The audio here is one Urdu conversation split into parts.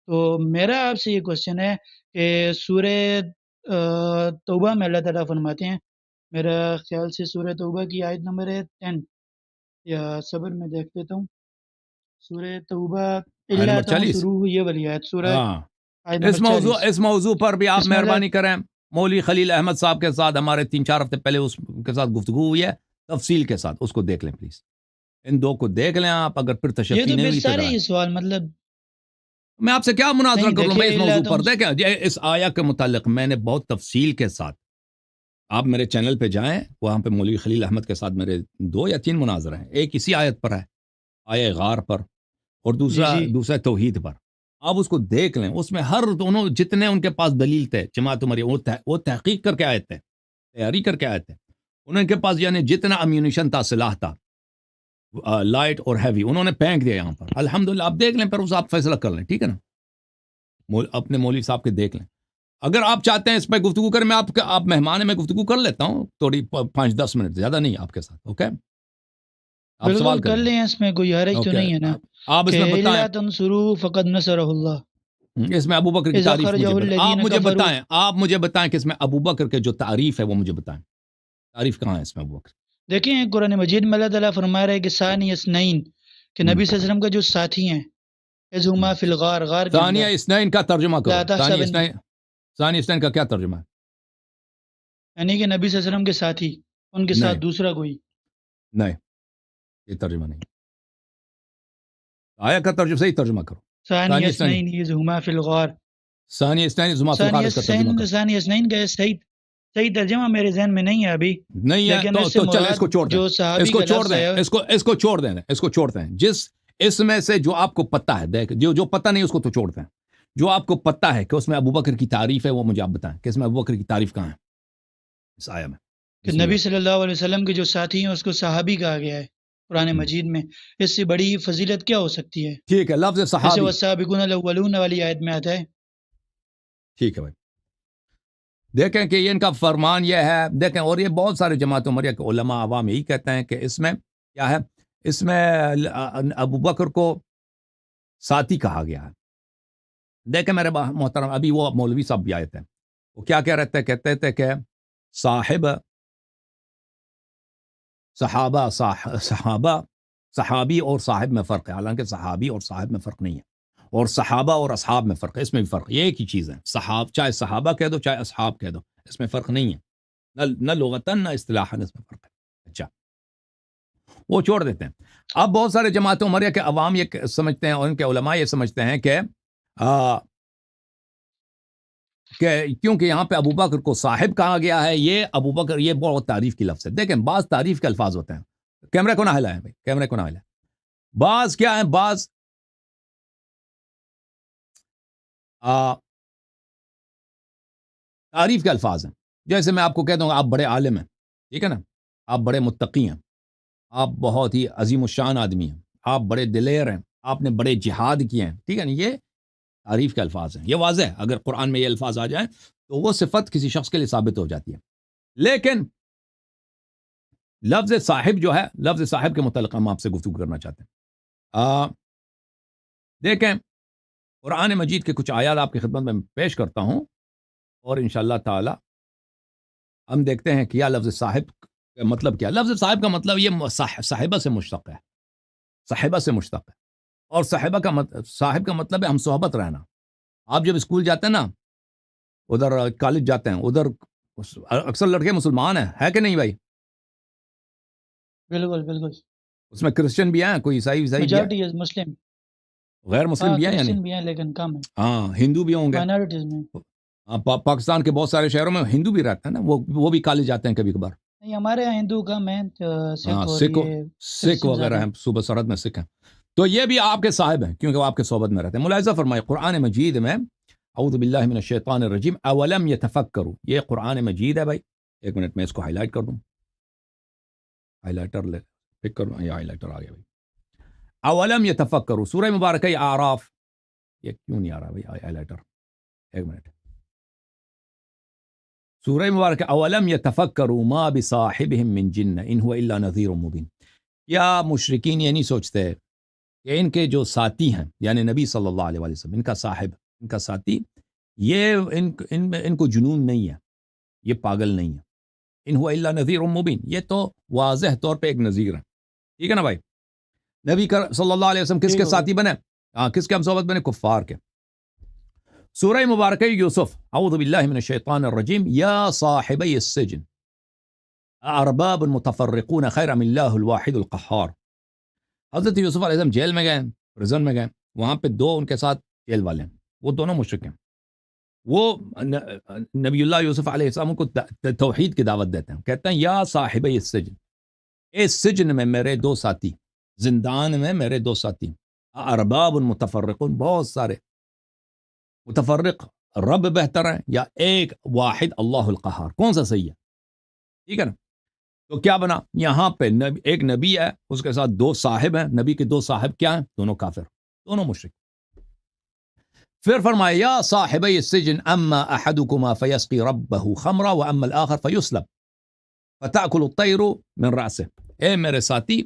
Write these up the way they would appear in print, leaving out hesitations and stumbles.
تو میرا آپ سے یہ کوشچن ہے کہ سورہ توبہ میں اللہ تعالیٰ فرماتے ہیں، میرا خیال سے سورہ توبہ کی آیت نمبر ہے 10 یا صبر میں دیکھ لیتا ہوں، سورہ توبہ آیت اللہ نمبر 40. تنصروہ، یہ والی آیت، سورہ ہاں، آیت نمبر 40، اس موضوع پر بھی آپ اس میں اللہ مہربانی کریں. مولوی خلیل احمد صاحب کے ساتھ ہمارے 3-4 ہفتے پہلے اس کے ساتھ گفتگو ہوئی ہے تفصیل کے ساتھ، اس کو دیکھ لیں پلیز. ان دو کو دیکھ لیں آپ، اگر پھر یہ تشفی تو نہیں پھر ہوئی تو سارے ذرا ہی سوال مطلب میں آپ سے کیا مناظرہ نہیں کر لوں دیکھیے بھائی اس اللہ موضوع پر. تنص دیکھیں اس آیا کے متعلق میں نے بہت تفصیل کے ساتھ، آپ میرے چینل پہ جائیں، وہاں پہ مولوی خلیل احمد کے ساتھ میرے 2 یا 3 مناظرے ہیں. ایک اسی آیت پر ہے، آیہ غار پر، اور جی جی دوسرا توحید پر. آپ اس کو دیکھ لیں، اس میں ہر دونوں جتنے ان کے پاس دلیل تھے جماعت عمری وہ تحقیق کر کے آئے تھے، تیاری کر کے آئے تھے. انہوں کے پاس یعنی جتنا امیونیشن تھا، سلاح تھا، لائٹ اور ہیوی، انہوں نے پھینک دیا یہاں پر. الحمدللہ آپ دیکھ لیں، پھر اس آپ فیصلہ کر لیں، ٹھیک ہے نا. اپنے مولوی صاحب کے دیکھ لیں. اگر آپ چاہتے ہیں اس پہ گفتگو کریں، میں آپ مہمان ہیں، میں گفتگو کر لیتا ہوں تھوڑی 5-10 منٹ، زیادہ نہیں آپ کے ساتھ. اوکے، آپ بالکل سوال کر کریں. لیں، اس میں کوئی حرج تو اوکے، نہیں ہے نا آپ اس کہ میں بتائیں، اللہ تنصروہ فقد نصرہ اللہ اس میں ابو بکر کی اذ تعریف اخرجہ مجھے الذین کفروا. آپ مجھے بتائیں کہ اس میں ابو بکر کے جو تعریف ہے وہ مجھے بتائیں، تعریف کہاں ہے اس میں ابو بکر. دیکھیں قرآن مجید میں اللہ تعالیٰ فرما رہا ہے کہ ثانی اثنین، کہ ہم، نبی صلی اللہ علیہ وسلم کا جو ساتھی ہیں، اذ ہم. ہما فی الغار، غار کے ثانیہ اندر، اثنین کا ترجمہ لا کرو. تحسبن، ثانیہ اثنین کا کیا ترجمہ ہے؟ یعنی کہ نبی صلی اللہ علیہ وسلم کے ساتھی، ان کے ساتھ نہیں دوسرا کوئی. نہیں، یہ ترجمہ نہیں. آیا کا ترجمہ صحیح ترجمہ کرو. ثانی ثانیہ اثنین، اثنین اذ ہما فی الغار، ثانیہ اثنین زما فی الغار، اس کا ترجمہ کرو. ثانی اثنین کا صحیح ترجمہ میرے ذہن میں نہیں ہے ابھی، نہیں ہے لیکن اس سے تو چلے اس مراد کو چھوڑ دیں، جو اس صحابی کو کا چھوڑ لفظ دیں، ہے. اس کو چھوڑ دیں، اس کو چھوڑ دیں. جس اس میں سے جو آپ کو پتہ ہے، دیکھ جو پتہ نہیں اس کو تو چھوڑ دیں. جو آپ کو پتہ ہے کہ اس میں ابو بکر کی تعریف ہے، وہ مجھے آپ بتائیں کہ اس میں ابو بکر کی تعریف کہاں ہے اس آیہ میں. کہ بسم نبی اللہ. صلی اللہ علیہ وسلم کے جو ساتھی ہیں اس کو صحابی کہا گیا ہے قرآن مجید میں. اس سے بڑی فضیلت کیا ہو سکتی ہے؟ ٹھیک ہے، لفظ جیسے صحابی، والسابقون الاولون والی آیت میں آتا ہے. ٹھیک ہے بھائی. دیکھیں کہ ان کا فرمان یہ ہے، دیکھیں، اور یہ بہت سارے جماعت عمریہ کے علماء عوام یہی کہتے ہیں کہ اس میں کیا ہے، اس میں ابو بکر کو ساتھی کہا گیا ہے. دیکھیں میرے محترم، ابھی وہ مولوی صاحب بھی آئے تھے، وہ کیا کہہ رہے تھے، کہتے تھے کہ صحابی اور صاحب میں فرق ہے. حالانکہ صحابی اور صاحب میں فرق نہیں ہے، اور صحابہ اور اصحاب میں فرق ہے. اس میں بھی فرق ہے، یہ ایک ہی چیز ہے. چاہے صحابہ کہہ دو چاہے اصحاب کہہ دو، اس میں فرق نہیں ہے، نہ لغتاً نہ اصطلاحاً اس میں فرق ہے. اچھا، وہ چھوڑ دیتے ہیں. اب بہت سارے جماعت عمریہ کے عوام یہ سمجھتے ہیں، اور ان کے علماء یہ سمجھتے ہیں کہ کیونکہ یہاں پہ ابو بکر کو صاحب کہا گیا ہے، یہ ابو بکر، یہ بہت تعریف کی لفظ ہے. دیکھیں بعض تعریف کے الفاظ ہوتے ہیں، کیمرے کو نہ ہلائیں بھائی، کیمرے کو نہ ہلائیں. بعض کیا ہیں، بعض تعریف کے الفاظ ہیں. جیسے میں آپ کو کہہ دوں گا آپ بڑے عالم ہیں، ٹھیک ہے نا، آپ بڑے متقی ہیں، آپ بہت ہی عظیم الشان آدمی ہیں، آپ بڑے دلیر ہیں، آپ نے بڑے جہاد کیے ہیں، ٹھیک ہے نا. یہ تعریف کے الفاظ ہیں، یہ واضح ہے. اگر قرآن میں یہ الفاظ آ جائیں تو وہ صفت کسی شخص کے لیے ثابت ہو جاتی ہے. لیکن لفظ صاحب جو ہے، لفظ صاحب کے متعلق ہم آپ سے گفتگو کرنا چاہتے ہیں. دیکھیں قرآن مجید کے کچھ آیات آپ کی خدمت میں پیش کرتا ہوں، اور انشاءاللہ تعالی ہم دیکھتے ہیں کیا لفظ صاحب کا مطلب کیا. لفظ صاحب کا مطلب یہ صاحبہ سے مشتق ہے، صاحبہ سے مشتق ہے. اور صاحب کا مطلب ہے ہم صحبت رہنا. آپ جب اسکول جاتے ہیں نا، ادھر کالج جاتے ہیں، ادھر اکثر لڑکے مسلمان ہیں، ہے کہ نہیں بھائی؟ بالکل بالکل، اس میں کرسچن بھی ہیں، کوئی عیسائی بھی ہے، میجارٹی از مسلم، غیر مسلم بھی ہیں، یعنی کرسچن بھی ہیں لیکن کم ہے، ہاں ہندو بھی ہوں گے. مائنارٹیز میں. پاکستان کے بہت سارے شہروں میں ہندو بھی رہتے ہیں نا، وہ بھی کالج جاتے ہیں کبھی کبھار. نہیں، ہمارے یہاں ہندو کم ہیں، ہاں، سکھ اور سکھ یہ کرسچن وغیرہ زیادہ ہیں، ہیں. صوبہ سرحد میں سکھ ہیں. تو یہ بھی آپ کے صاحب ہیں کیونکہ وہ آپ کے صحبت میں رہتے ہیں. ملاحظہ فرمائے قرآن مجید میں، اعوذ باللہ من الشیطان الرجیم، اولم یتفکروا، یہ قرآن مجید ہے بھائی. ایک منٹ میں اس کو ہائی لائٹ کر دوں، ہائی لائٹر لے پک کر دوں، یہ ہائی لائٹر آ گیا بھائی. اولم یتفکروا، سورہ مبارکہ اعراف. یہ کیوں نہیں آ رہا بھائی ہائی لائٹر؟ ایک منٹ. سورہ مبارکہ اولم یتفکروا ما بصاحبہم من جنہ ان هو الا نذیر مبین. کیا مشرکین یہ نہیں سوچتے کہ ان کے جو ساتھی ہیں یعنی نبی صلی اللہ علیہ وسلم، ان کا صاحب، ان کا ساتھی، یہ ان کو جنون نہیں ہے، یہ پاگل نہیں ہے. ان هو الا نذیر مبین، یہ تو واضح طور پہ ایک نذیر ہے. ٹھیک ہے نا بھائی؟ نبی صلی اللہ علیہ وسلم کس ٹھیک کے ہو گیا. ساتھی بنے؟ کس کے ہم صحبت بنے؟ کفار کے. سورہ مبارکہ یوسف، اعوذ باللہ من الشیطان الرجیم. یا صاحبی السجن ارباب متفرقون خیر من اللہ الواحد القہار. حضرت یوسف علیہ السلام جیل میں گئے، پرزن میں گئے، وہاں پہ دو ان کے ساتھ جیل والے ہیں، وہ دونوں مشرک ہیں. وہ نبی اللہ یوسف علیہ السلام کو توحید کی دعوت دیتے ہیں، کہتے ہیں یا صاحب السجن، اس سجن میں میرے دو ساتھی، زندان میں میرے دو ساتھی، ارباب متفرقون، بہت سارے متفرق، رب بہتر ہے یا ایک واحد اللہ القہار، کون سا صحیح ہے؟ ٹھیک ہے نا؟ تو کیا بنا یہاں پہ ایک نبی ہے، اس کے ساتھ دو صاحب ہیں، نبی کے دو صاحب کیا ہیں؟ دونوں کافر، دونوں مشرک. پھر فرمایا یا صاحبی السجن اما احدكما فيسقي ربه خمرا واما الاخر فيسلب فتاكل الطير من راسه. اے میرے ساتھی،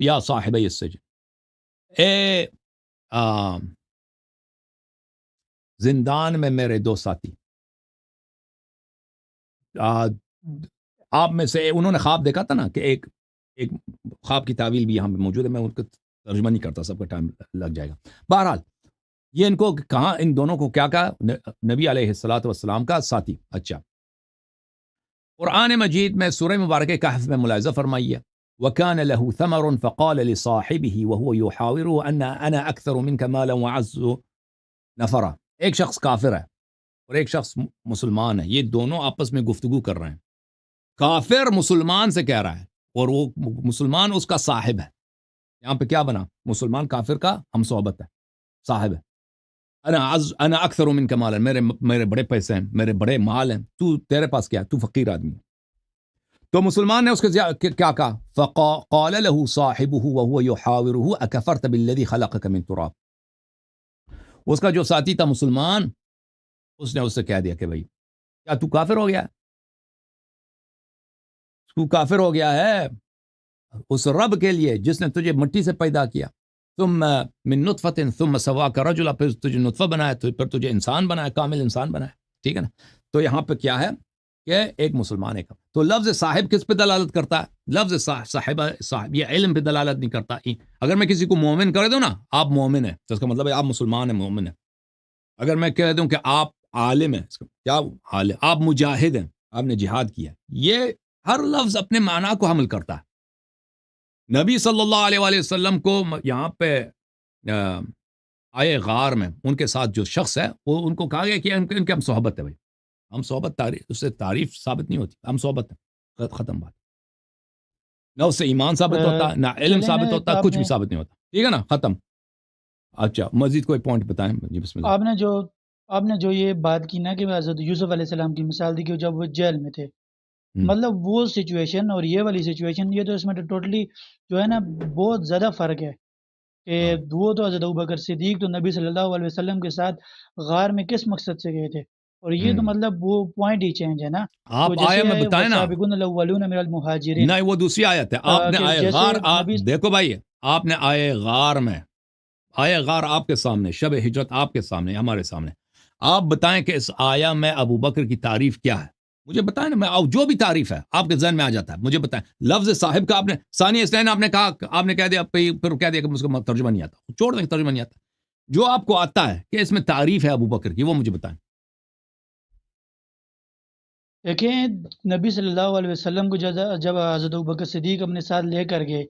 یا صاحبی السجن، اے زندان میں میرے دو ساتھی، آپ میں سے انہوں نے خواب دیکھا تھا نا کہ ایک خواب کی تعویل بھی یہاں پہ موجود ہے، میں ان کو ترجمہ نہیں کرتا، سب کا ٹائم لگ جائے گا. بہرحال یہ ان کو کہاں، ان دونوں کو کیا کہا؟ نبی علیہ الصلوۃ والسلام کا ساتھی. اچھا، قرآن مجید میں سورہ مبارکہ کہف میں ملاحظہ فرمائیے وَكَانَ لَهُ ثَمَرٌ فَقَالَ لِصَاحِبِهِ وَهُوَ يُحَاوِرُهُ أَنَا أَكْثَرُ مِنْكَ مَالًا وَأَعَزُّ نَفَرًا. ایک شخص کافر ہے اور ایک شخص مسلمان ہے، یہ دونوں آپس میں گفتگو کر رہے ہیں. کافر مسلمان سے کہہ رہا ہے اور وہ مسلمان اس کا صاحب ہے. یہاں پہ کیا بنا؟ مسلمان کافر کا ہم صحبت ہے، صاحب ہے. انا اکثر منک مالا، میرے بڑے پیسے ہیں، میرے بڑے مال ہیں، تیرے پاس کیا ہے؟ تو فقیر آدمی ہے. تو مسلمان نے اس کے کیا کہا؟ فقال له صاحبه وهو يحاوره اكفرت بالذي خلقك من تراب. اس کا جو ساتھی تھا مسلمان، اس نے اس سے کہہ دیا کہ بھائی کیا تو کافر ہو گیا ہے؟ تو کافر ہو گیا ہے اس رب کے لیے جس نے تجھے مٹی سے پیدا کیا، ثم من نطفت ثم سواک رجلا، پھر تجھے نطفہ بنایا، پھر تجھے انسان بنایا، کامل انسان بنایا. ٹھیک ہے نا؟ تو یہاں پہ کیا ہے کہ ایک مسلمان ایک. تو لفظ صاحب کس پہ دلالت کرتا ہے؟ لفظ صاحب یہ علم پہ دلالت نہیں کرتا. اگر میں کسی کو مومن کر دوں نا، آپ مومن ہیں، تو اس کا مطلب ہے آپ مسلمان ہیں، مومن ہیں. اگر میں کہہ دوں کہ آپ عالم ہیں، کیا عالم؟ آپ مجاہد ہیں، آپ نے جہاد کیا. یہ ہر لفظ اپنے معنی کو حمل کرتا ہے. نبی صلی اللہ علیہ وآلہ وسلم کو یہاں پہ آئے غار میں ان کے ساتھ جو شخص ہے، وہ ان کو کہا گیا کہ ان کے ہم صحبت ہے. بھائی ہم صحبت، اس سے تعریف ثابت نہیں ہوتی، ہم صحبت ہے، ختم بات. نہ اس سے ایمان ثابت ہوتا، نہ علم چلیں نا، ثابت ایک ہوتا، کچھ بھی ثابت نہیں ہوتا. ٹھیک ہے نا؟ ختم. اچھا، مزید کوئی پوائنٹ بتائیں جی، بسم اللہ. آپ نے جو یہ بات کی نا کہ حضرت یوسف علیہ السلام کی مثال دی کہ جب وہ جیل میں تھے، مطلب وہ سچویشن اور یہ والی سچویشن، یہ تو اس میں ٹوٹلی جو ہے نا بہت زیادہ فرق ہے. کہ وہ تو حضرت ابوبکر صدیق تو نبی صلی اللہ علیہ وسلم کے ساتھ غار میں کس مقصد سے گئے تھے، اور یہ تو مطلب وہ پوائنٹ ہی چینج ہے نا. آپ آیا میں بتائیں نا، والسابقون الاولون من المہاجرین، نہیں وہ دوسری آیت ہے. آپ نے آئے غار، دیکھو بھائی، آپ نے آئے غار میں، آئے غار آپ کے سامنے، شب ہجرت آپ کے سامنے، ہمارے سامنے. آپ بتائیں کہ اس آیا میں ابو بکر کی تعریف کیا ہے؟ مجھے بتائیں نا، میں جو بھی تعریف ہے آپ کے ذہن میں آ جاتا ہے مجھے بتائیں. لفظ صاحب کا آپ نے ثانی اسنین آپ نے کہا، آپ نے کہہ دیا، پھر کہہ دیا کہ مجھ کو ترجمہ نہیں آتا. چھوڑ دیں، ترجمہ نہیں آتا. جو آپ کو آتا ہے کہ اس میں تعریف ہے ابو بکر کی، وہ مجھے بتائیں. دیکھیں نبی صلی اللہ علیہ وسلم کو جب حضرت ابوبکر صدیق اپنے ساتھ لے کر گئے،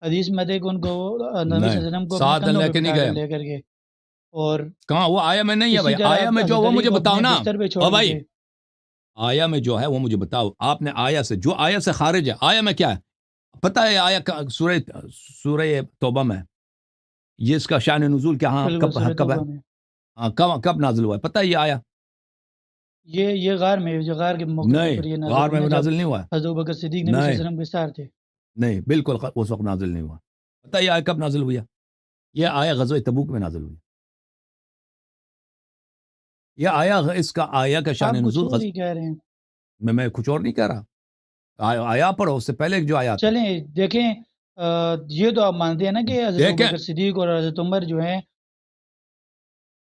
حدیث میں دیکھ ان کو نبی صلی اللہ علیہ وسلم کو اپنے ساتھ کندھوں لے پہ کے نہیں بٹھا کر گئے. لے کر گئے، اور کہاں وہ آیا میں نہیں ہے اسی بھائی، طرح آیا میں جو حضرت وہ علی مجھے کو بتاؤ اپنے نا. بستر پہ چھوڑ او کر بھائی، گئے. آیا میں جو ہے وہ مجھے بتاؤ. آپ نے آیا سے، جو آیا سے خارج ہے، آیا میں کیا ہے پتہ ہے؟ آیا سورہ توبہ میں یہ اس کا شان نزول کیا، ہاں بالکل سورۃ کب ہے؟ توبہ میں ہاں کب نازل ہوا ہے پتہ ہے؟ یہ آیا یہ غار میں، جو غار کے موقع نہیں، پر یہ نازل غار ہوئی نا، میں جب نازل نہیں ہوا. حضرت ابوبکر صدیق نبی صلی اللہ نہیں علیہ وسلم کے ساتھ تھے. نہیں، بالکل اس وقت نازل نہیں ہوا. پتہ ہے یہ آیا کب نازل ہوئی ہے؟ یہ آیا غزوہ تبوک میں نازل ہوئی. یہ آیا، اس کا آیا کا شان آپ کچھ نزول اور ہی کہہ رہے ہیں. میں کچھ اور نہیں کہہ رہا. آیا پڑھو، اس سے پہلے جو آیا تھا. چلیں دیکھیں، یہ تو آپ مانتے ہیں نا کہ حضرت دیکھیں ابوبکر صدیق اور حضرت عمر جو ہیں،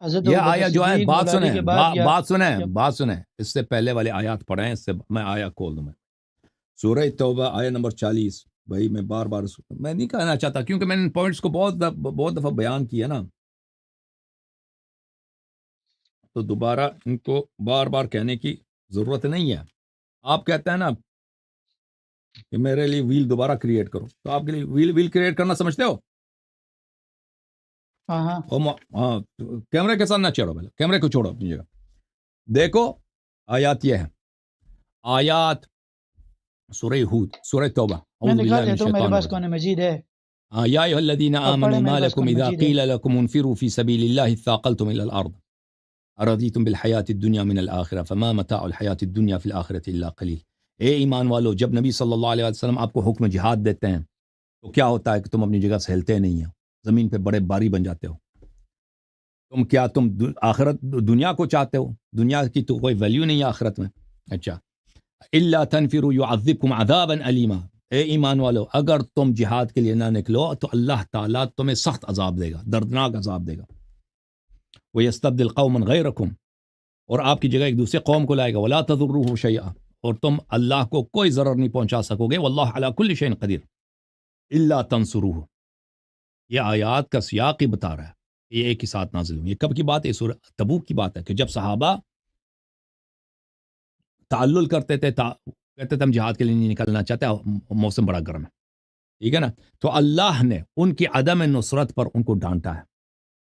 حضرت یہ ابوبکر آیا جو ہے صدیق بات مولادی سنیں کے بعد یا بات سنیں اس سے پہلے والے آیات پڑھیں، اس سے میں آیا کھول دوں. میں سورہ توبہ آیا نمبر 40. بھائی میں بار بار میں نہیں کہنا چاہتا کیونکہ میں نے ان پوائنٹس کو بہت دفعہ بیان کیا نا، تو دوبارہ ان کو بار بار کہنے کی ضرورت نہیں ہے. آپ کہتے ہیں نا کہ میرے لیے ویل دوبارہ کریٹ کرو، تو آپ کے لیے ویل کریٹ کرنا سمجھتے ہو؟ ہاں ہاں کیمرے کے ساتھ نہ چڑھو، پہلے کیمرے کو چھوڑو اپنی جگہ. دیکھو آیات یہ ہے، آیات سورہ ہود، سورہ توبہ. میں اعوذ باللہ نکال من دیتا ہوں، میرے الشیطان پاس الرجیم. قرآن مجید ہے. یا ایھا الذین اب آمنوا پڑھیں، ما میرے پاس لکم قرآن اذا مجید ہے. قیل لکم انفروا فی سبیل اللہ اثاقلتم الی الارض ارضیتم بالحیاۃ الدنیا من الآخرہ فما متاع الحیاۃ الدنیا فی الآخرۃ الا قلیل. اے ایمان والو، جب نبی صلی اللہ علیہ وسلم آپ کو حکم جہاد دیتے ہیں تو کیا ہوتا ہے کہ تم اپنی جگہ سے ہلتے نہیں ہو، زمین پہ بڑے باری بن جاتے ہو. تم آخرت دنیا کو چاہتے ہو؟ دنیا کی تو کوئی ویلیو نہیں ہے آخرت میں. اچھا، الا تنفروا يعذبكم عذابا الیما. اے ایمان والو، اگر تم جہاد کے لیے نہ نکلو تو اللہ تعالیٰ تمہیں سخت عذاب دے گا، دردناک عذاب دے گا. وَيَسْتَبْدِلْ قَوْمًا غَيْرَكُمْ، اور آپ کی جگہ ایک دوسرے قوم کو لائے گا. وَلَا تَضُرُّوهُ شَيْئًا، اور تم اللہ کو کوئی ضرر نہیں پہنچا سکو گے. وَاللَّهُ عَلَى كُلِّ شَيْءٍ قَدِيرٌ إِلَّا تَنْصُرُوهُ. یہ آیات کا سیاق ہی بتا رہا ہے، یہ ایک ہی ساتھ نازل ہوئی. یہ کب کی بات ہے؟ سورہ تبوک کی بات ہے کہ جب صحابہ تعلل کرتے تھے، کہتے تھے ہم جہاد کے لیے نہیں نکلنا چاہتے، موسم بڑا گرم ہے. ٹھیک ہے نا؟ تو اللہ نے ان کی عدم نصرت پر ان کو ڈانٹا ہے.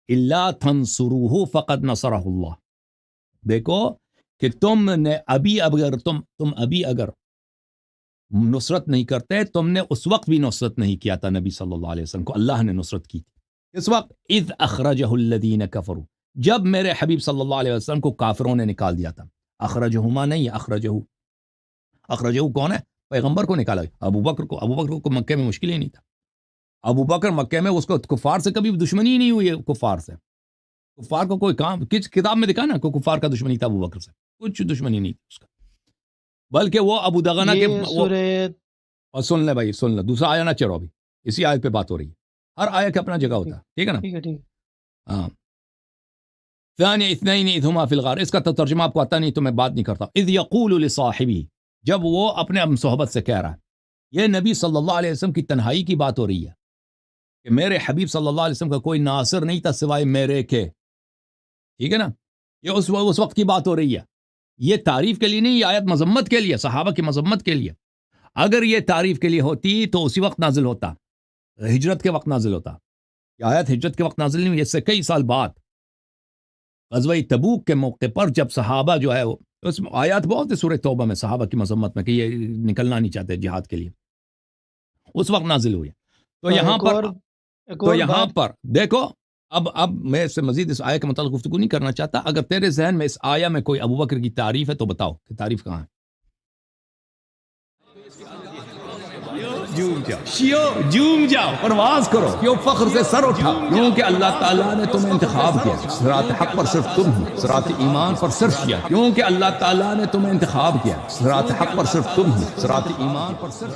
الا تنصروہ فقد نصرہ اللہ. دیکھو کہ تم نے ابھی اگر نصرت نہیں کرتے، تم نے اس وقت بھی نصرت نہیں کیا تھا نبی صلی اللہ علیہ وسلم کو، اللہ نے نصرت کی تھی. اس وقت اذ اخرجہ الذین کفروا، جب میرے حبیب صلی اللہ علیہ وسلم کو کافروں نے نکال دیا تھا. اخرجہما نہیں ہے، اخرجہ کون ہے؟ پیغمبر کو نکالا. ابو بکر کو مکے میں مشکل ہی نہیں تھا. ابو بکر مکے میں اس کو کفار سے کبھی دشمنی ہی نہیں ہوئی ہے. کفار کو کوئی کام کس کتاب میں دکھا نا کہ کفار کا دشمنی تھا ابو بکر سے؟ کچھ دشمنی نہیں تھی اس کا، بلکہ وہ ابو دغنہ کے یہ سورہ اور سن لے بھائی، سن لے، دوسرا آیا نہ چڑھو، ابھی اسی آیت پہ بات ہو رہی ہے. ہر آیت کا اپنا جگہ ہوتا ہے. ٹھیک ہے نا؟ ٹھیک ہے. ہاں. ثانی اثنین اذ ہما فی الغار، اس کا تو ترجمہ آپ کو آتا نہیں تو میں بات نہیں کرتا. اذ یقول لصاحبہ، جب وہ اپنے صحبت سے کہہ رہا ہے. یہ نبی صلی اللہ علیہ وسلم کی تنہائی کی بات ہو رہی ہے کہ میرے حبیب صلی اللہ علیہ وسلم کا کوئی ناصر نہیں تھا سوائے میرے کے. ٹھیک ہے نا؟ یہ اس وقت کی بات ہو رہی ہے. یہ تعریف کے لیے نہیں، یہ آیت مذمت کے لیے، صحابہ کی مذمت کے لیے. اگر یہ تعریف کے لیے ہوتی تو اسی وقت نازل ہوتا، ہجرت کے وقت نازل ہوتا. یہ آیت ہجرت کے وقت نازل نہیں ہوئی، اس سے کئی سال بعد غزوہ تبوک کے موقع پر جب صحابہ جو ہے اس آیات بہت ہے سورہ توبہ میں صحابہ کی مذمت میں کہ یہ نکلنا نہیں چاہتے جہاد کے لیے، اس وقت نازل ہوئی. تو یہاں پر دیکھو، اب میں اس سے مزید اس آیت کے متعلق گفتگو نہیں کرنا چاہتا. اگر تیرے ذہن میں اس آیت میں کوئی ابو بکر کی تعریف ہے تو بتاؤ کہ تعریف کہاں ہے. جوم جاؤ، پرواز کرو، کیوں فخر سے سر اٹھا، کیونکہ اللہ تعالیٰ نے تمہیں انتخاب کیا. صراط حق پر صرف تم ہو، صراط ایمان پر صرف کیا، کیونکہ اللہ تعالیٰ نے تمہیں انتخاب کیا. صراط حق پر صرف تم ہو، صراط ایمان پر صرف